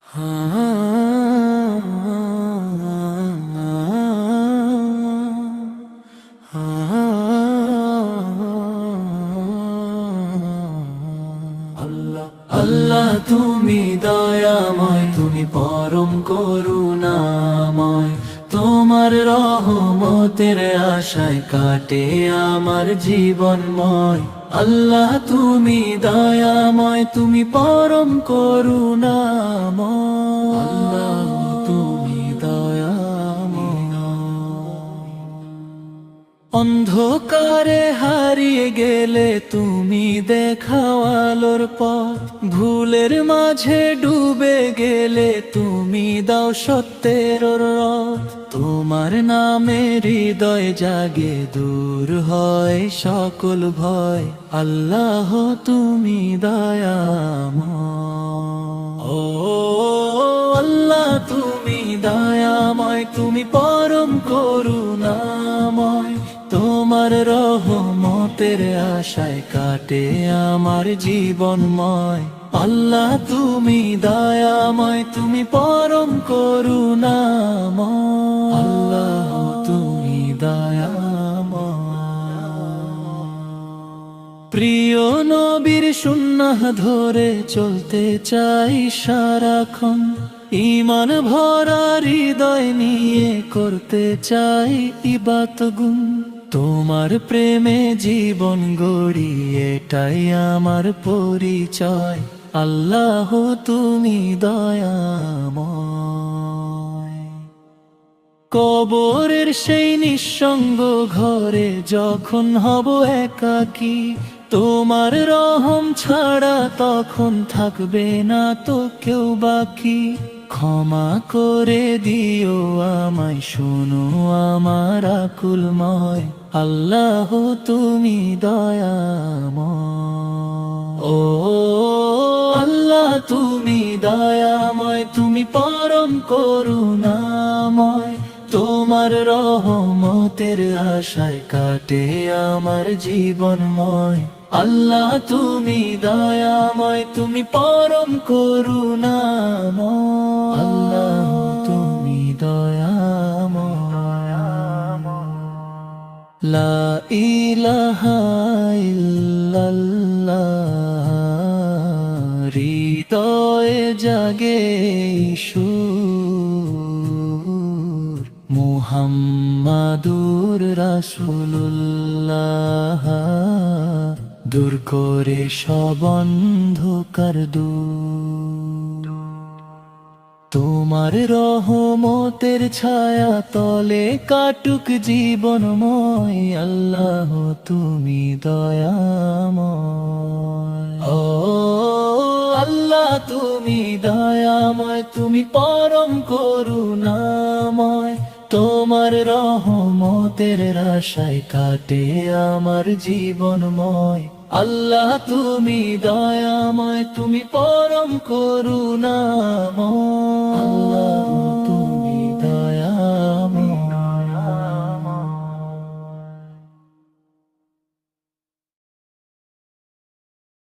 আল্লাহ তুমি দয়াময়, তুমি পরম করুণাময়। তোমার রহমতের আশায় কাটে আমার জীবনময়। আল্লাহ তুমি দয়াময়, তুমি পরম করুণাময়। আল্লাহ তুমি দয়াময়। অন্ধকারে হারিয়ে গেলে তুমি দেখাও আলোর পথ, ভুলের মাঝে ডুবে গেলে তুমি দাও সত্যের রথ। তোমার নামে হৃদয় জাগে, দূর হয় সকল ভয়। আল্লাহ তুমি দয়াময়। ও আল্লাহ তুমি দয়াময়, তুমি পরম করুণাময়। তোমার রহমতের আশায় কাটে আমার জীবনময়। আল্লাহ তুমি দয়াময়, তুমি পরম করুণাময়। আল্লাহ তুমি দয়াময়। প্রিয় নবীর সুন্নাহ ধরে চলতে চাই সারাক্ষণ, ঈমান ভরা হৃদয় নিয়ে করতে চাই ইবাদত গুণ। তোমার প্রেমে জীবন গড়ি, এটাই আমার পরিচয়। আল্লাহ তুমি দয়াময়। কবরের সেই নিঃসঙ্গ ঘরে যখন হব একাকী, তোমার রহম ছাড়া তখন থাকবে না তো কেউ বাকি। ক্ষমা করে দিও আমায়, শোনো আমার আকুলময়। আল্লাহ তুমি দয়াময়। ও আল্লাহ তুমি দয়াময়, তুমি পরম করুণাময়। তোমার রহমতের আশায় কাটে আমার জীবনময়। আল্লাহ তুমি দয়াময়, তুমি পরম করুণাময়। আল্লাহ তুমি দয়াময়। লা ইলাহা ইল্লাল্লাহ, হৃদয়ে জাগে সুর, মুহাম্মাদুর রাসূলুল্লাহ। দূর করে সব অন্ধকার দূর, তোমার রহমতের ছায়া তলে কাটুক জীবনময়। আল্লাহ তুমি দয়াময়। ও আল্লাহ তুমি দয়াময়, তুমি পরম করুণাময়। তোমার রহমতের আশায় কাটে আমার জীবনময়। আল্লাহ তুমি দয়াময়, তুমি পরম করুণাময়।